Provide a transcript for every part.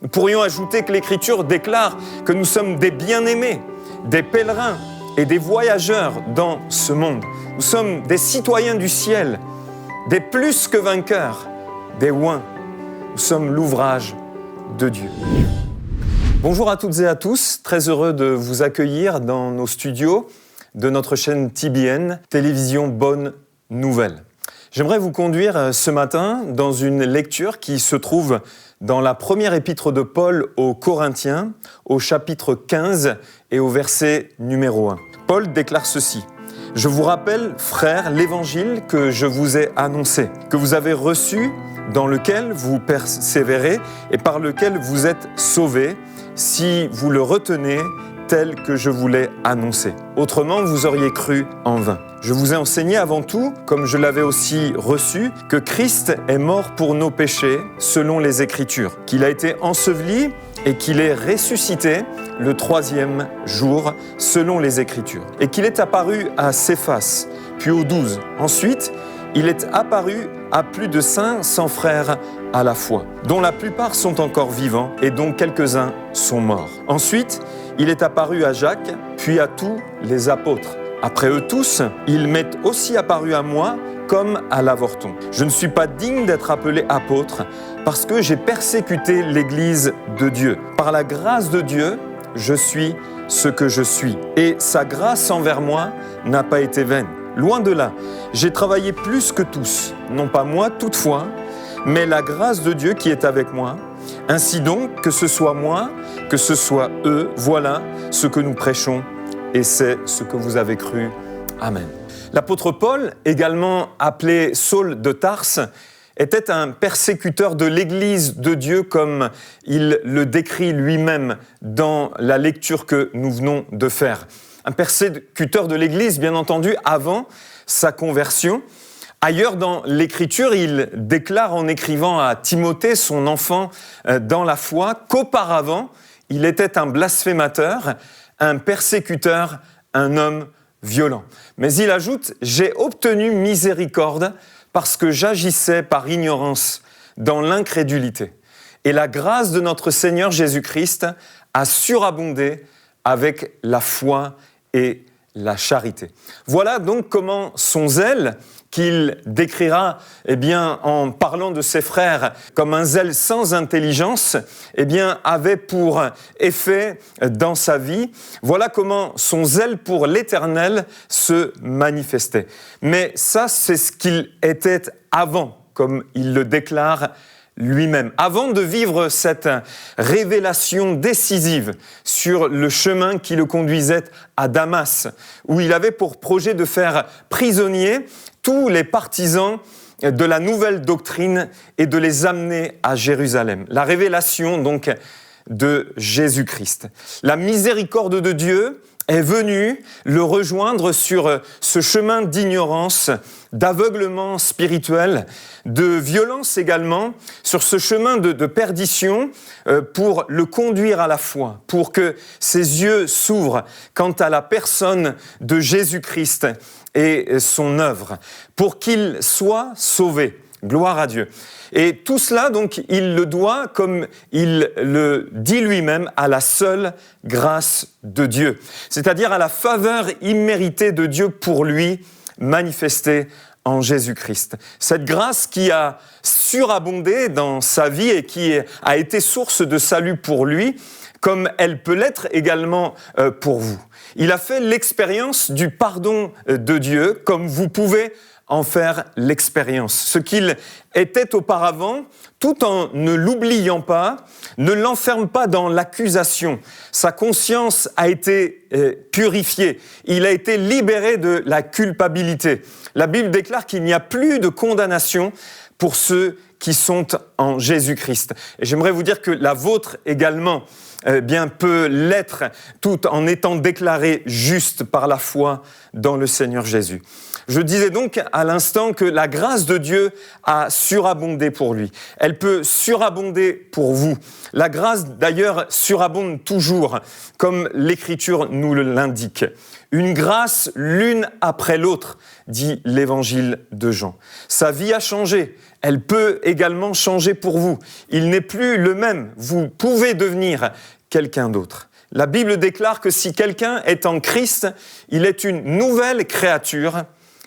Nous pourrions ajouter que l'Écriture déclare que nous sommes des bien-aimés, des pèlerins et des voyageurs dans ce monde. Nous sommes des citoyens du ciel, des plus que vainqueurs, des oins. Nous sommes l'ouvrage de Dieu. Bonjour à toutes et à tous, très heureux de vous accueillir dans nos studios de notre chaîne TBN, Télévision Bonne Nouvelle. J'aimerais vous conduire ce matin dans une lecture qui se trouve dans la première épître de Paul aux Corinthiens, au chapitre 15 et au verset numéro 1. Paul déclare ceci. « Je vous rappelle, frères, l'évangile que je vous ai annoncé, que vous avez reçu, dans lequel vous persévérez et par lequel vous êtes sauvés, si vous le retenez tel que je vous l'ai annoncé. Autrement, vous auriez cru en vain. Je vous ai enseigné avant tout, comme je l'avais aussi reçu, que Christ est mort pour nos péchés, selon les Écritures, qu'il a été enseveli et qu'il est ressuscité le 3e jour, selon les Écritures, et qu'il est apparu à Céphas, puis aux 12. Ensuite, il est apparu à plus de 500 frères à la fois, dont la plupart sont encore vivants et dont quelques-uns sont morts. Ensuite, il est apparu à Jacques, puis à tous les apôtres. Après eux tous, il m'est aussi apparu à moi comme à l'avorton. Je ne suis pas digne d'être appelé apôtre parce que j'ai persécuté l'Église de Dieu. Par la grâce de Dieu, je suis ce que je suis. Et sa grâce envers moi n'a pas été vaine. Loin de là, j'ai travaillé plus que tous, non pas moi toutefois, mais la grâce de Dieu qui est avec moi. Ainsi donc, que ce soit moi, que ce soit eux, voilà ce que nous prêchons et c'est ce que vous avez cru. Amen. L'apôtre Paul, également appelé Saul de Tarse, était un persécuteur de l'Église de Dieu comme il le décrit lui-même dans la lecture que nous venons de faire. Un persécuteur de l'Église, bien entendu, avant sa conversion. Ailleurs dans l'Écriture, il déclare en écrivant à Timothée, son enfant dans la foi, qu'auparavant, il était un blasphémateur, un persécuteur, un homme violent. Mais il ajoute « J'ai obtenu miséricorde parce que j'agissais par ignorance dans l'incrédulité. Et la grâce de notre Seigneur Jésus-Christ a surabondé avec la foi et la charité. » Voilà donc comment son zèle, qu'il décrira en parlant de ses frères comme un zèle sans intelligence, avait pour effet dans sa vie. Voilà comment son zèle pour l'Éternel se manifestait. Mais ça, c'est ce qu'il était avant, comme il le déclare lui-même. Avant de vivre cette révélation décisive sur le chemin qui le conduisait à Damas, où il avait pour projet de faire prisonnier tous les partisans de la nouvelle doctrine et de les amener à Jérusalem. La révélation donc de Jésus-Christ. La miséricorde de Dieu est venue le rejoindre sur ce chemin d'ignorance, d'aveuglement spirituel, de violence également, sur ce chemin de perdition pour le conduire à la foi, pour que ses yeux s'ouvrent quant à la personne de Jésus-Christ et son œuvre, pour qu'il soit sauvé. Gloire à Dieu. Et tout cela, donc, il le doit, comme il le dit lui-même, à la seule grâce de Dieu. C'est-à-dire à la faveur imméritée de Dieu pour lui, manifestée en Jésus-Christ. Cette grâce qui a surabondé dans sa vie et qui a été source de salut pour lui, comme elle peut l'être également pour vous. Il a fait l'expérience du pardon de Dieu, comme vous pouvez en faire l'expérience. Ce qu'il était auparavant, tout en ne l'oubliant pas, ne l'enferme pas dans l'accusation. Sa conscience a été purifiée. Il a été libéré de la culpabilité. La Bible déclare qu'il n'y a plus de condamnation pour ceux qui sont en Jésus-Christ. Et j'aimerais vous dire que la vôtre également peut l'être tout en étant déclarée juste par la foi dans le Seigneur Jésus. Je disais donc à l'instant que la grâce de Dieu a surabondé pour lui. Elle peut surabonder pour vous. La grâce, d'ailleurs, surabonde toujours, comme l'Écriture nous l'indique. Une grâce l'une après l'autre, dit l'Évangile de Jean. Sa vie a changé. Elle peut également changer pour vous. Il n'est plus le même. Vous pouvez devenir quelqu'un d'autre. La Bible déclare que si quelqu'un est en Christ, il est une nouvelle créature.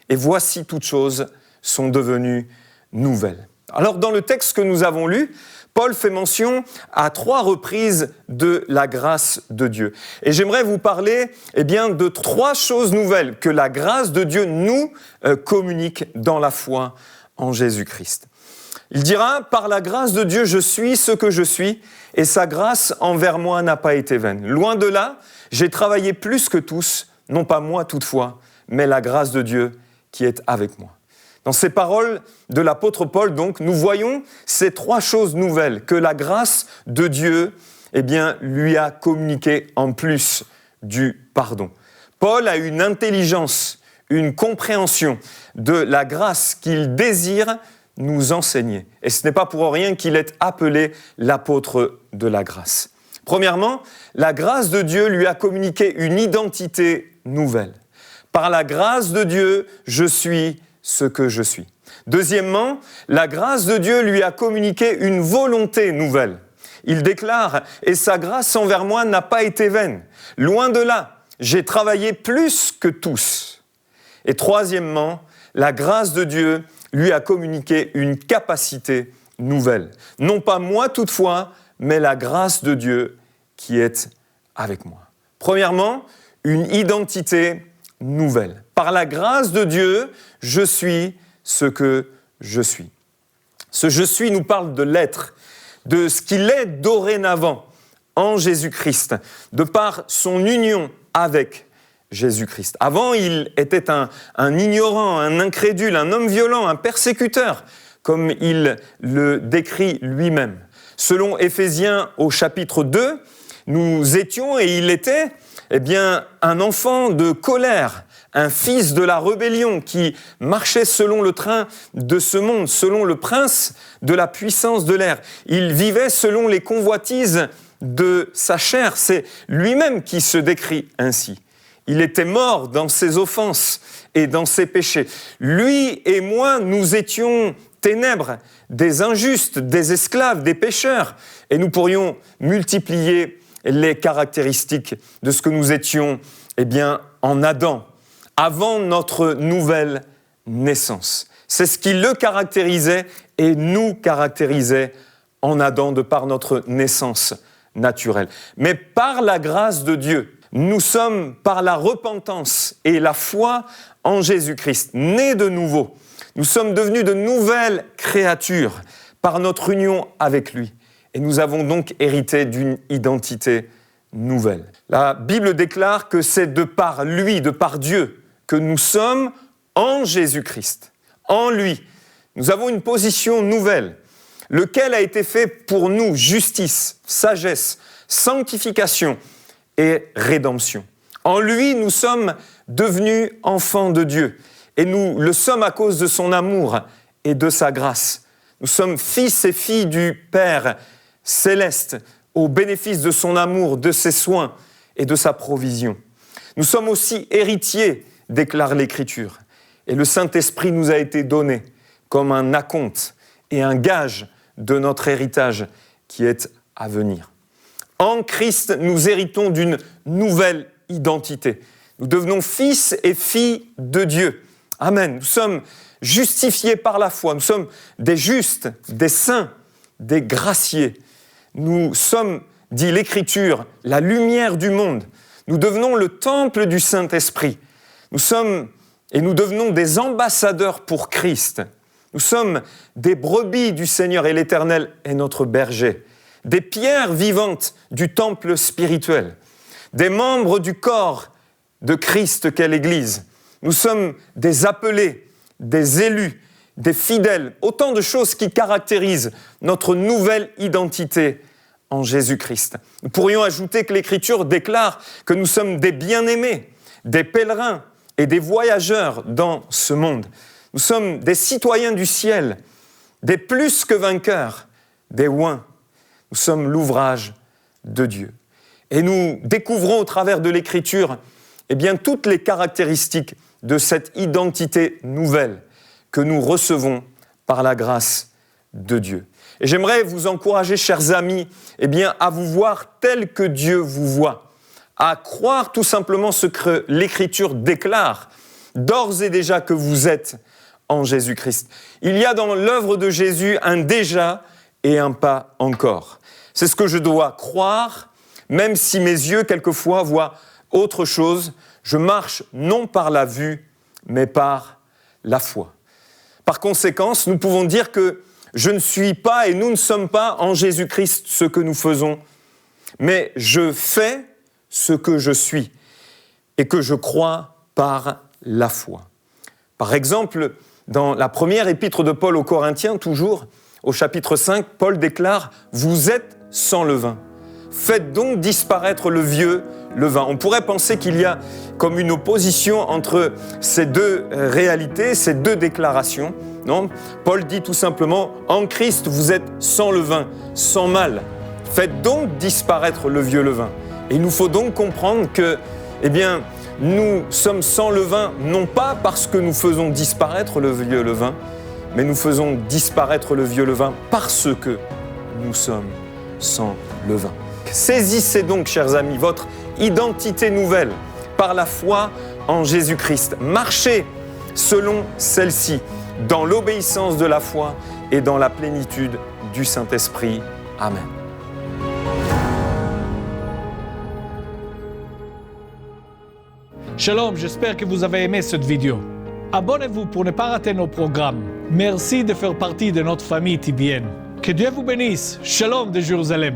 Et voici toutes choses sont devenues nouvelles. Alors dans le texte que nous avons lu, Paul fait mention à 3 reprises de la grâce de Dieu. Et j'aimerais vous parler de 3 choses nouvelles que la grâce de Dieu nous communique dans la foi en Jésus-Christ. Il dira « Par la grâce de Dieu, je suis ce que je suis, et sa grâce envers moi n'a pas été vaine. Loin de là, j'ai travaillé plus que tous, non pas moi toutefois, mais la grâce de Dieu qui est avec moi. » Dans ces paroles de l'apôtre Paul, donc, nous voyons ces 3 choses nouvelles que la grâce de Dieu lui a communiquées en plus du pardon. Paul a une intelligence, une compréhension de la grâce qu'il désire nous enseigner. Et ce n'est pas pour rien qu'il est appelé l'apôtre de la grâce. Premièrement, la grâce de Dieu lui a communiqué une identité nouvelle. Par la grâce de Dieu, je suis ce que je suis. Deuxièmement, la grâce de Dieu lui a communiqué une volonté nouvelle. Il déclare « Et sa grâce envers moi n'a pas été vaine. Loin de là, j'ai travaillé plus que tous. » Et troisièmement, la grâce de Dieu lui a communiqué une capacité nouvelle. Non pas moi toutefois, mais la grâce de Dieu qui est avec moi. Premièrement, une identité nouvelle. Par la grâce de Dieu, je suis ce que je suis. Ce « je suis » nous parle de l'être, de ce qu'il est dorénavant en Jésus-Christ, de par son union avec Jésus-Christ. Avant, il était un ignorant, un incrédule, un homme violent, un persécuteur, comme il le décrit lui-même. Selon Éphésiens au chapitre 2, nous étions et il était un enfant de colère, un fils de la rébellion qui marchait selon le train de ce monde, selon le prince de la puissance de l'air. Il vivait selon les convoitises de sa chair. C'est lui-même qui se décrit ainsi. Il était mort dans ses offenses et dans ses péchés. Lui et moi, nous étions ténèbres, des injustes, des esclaves, des pécheurs. Et nous pourrions multiplier les caractéristiques de ce que nous étions en Adam, avant notre nouvelle naissance. C'est ce qui le caractérisait et nous caractérisait en Adam de par notre naissance naturelle. Mais par la grâce de Dieu, nous sommes par la repentance et la foi en Jésus-Christ, nés de nouveau. Nous sommes devenus de nouvelles créatures par notre union avec lui. Et nous avons donc hérité d'une identité nouvelle. La Bible déclare que c'est de par lui, de par Dieu, que nous sommes en Jésus-Christ. En lui, nous avons une position nouvelle, lequel a été fait pour nous justice, sagesse, sanctification et rédemption. En lui, nous sommes devenus enfants de Dieu et nous le sommes à cause de son amour et de sa grâce. Nous sommes fils et filles du Père céleste au bénéfice de son amour, de ses soins et de sa provision. Nous sommes aussi héritiers, déclare l'Écriture. Et le Saint-Esprit nous a été donné comme un acompte et un gage de notre héritage qui est à venir. En Christ, nous héritons d'une nouvelle identité. Nous devenons fils et filles de Dieu. Amen. Nous sommes justifiés par la foi. Nous sommes des justes, des saints, des graciés. Nous sommes, dit l'Écriture, la lumière du monde. Nous devenons le temple du Saint-Esprit. Nous sommes et nous devenons des ambassadeurs pour Christ. Nous sommes des brebis du Seigneur et l'Éternel est notre berger. Des pierres vivantes du temple spirituel. Des membres du corps de Christ qu'est l'Église. Nous sommes des appelés, des élus, des fidèles. Autant de choses qui caractérisent notre nouvelle identité en Jésus-Christ. Nous pourrions ajouter que l'Écriture déclare que nous sommes des bien-aimés, des pèlerins, et des voyageurs dans ce monde. Nous sommes des citoyens du ciel, des plus que vainqueurs, des oins. Nous sommes l'ouvrage de Dieu. Et nous découvrons au travers de l'Écriture toutes les caractéristiques de cette identité nouvelle que nous recevons par la grâce de Dieu. Et j'aimerais vous encourager, chers amis, à vous voir tel que Dieu vous voit, à croire tout simplement ce que l'Écriture déclare, d'ores et déjà que vous êtes en Jésus-Christ. Il y a dans l'œuvre de Jésus un déjà et un pas encore. C'est ce que je dois croire, même si mes yeux, quelquefois, voient autre chose. Je marche non par la vue, mais par la foi. Par conséquent, nous pouvons dire que je ne suis pas et nous ne sommes pas en Jésus-Christ ce que nous faisons, mais je fais ce que je suis et que je crois par la foi. Par exemple, dans la première épître de Paul aux Corinthiens, toujours, au chapitre 5, Paul déclare « Vous êtes sans levain. Faites donc disparaître le vieux levain. » On pourrait penser qu'il y a comme une opposition entre ces deux réalités, ces deux déclarations. Non, Paul dit tout simplement « En Christ, vous êtes sans levain, sans mal. Faites donc disparaître le vieux levain. » Et il nous faut donc comprendre que, nous sommes sans levain, non pas parce que nous faisons disparaître le vieux levain, mais nous faisons disparaître le vieux levain parce que nous sommes sans levain. Saisissez donc, chers amis, votre identité nouvelle par la foi en Jésus-Christ. Marchez selon celle-ci, dans l'obéissance de la foi et dans la plénitude du Saint-Esprit. Amen. Shalom, j'espère que vous avez aimé cette vidéo. Abonnez-vous pour ne pas rater nos programmes. Merci de faire partie de notre famille TBN. Que Dieu vous bénisse. Shalom de Jérusalem.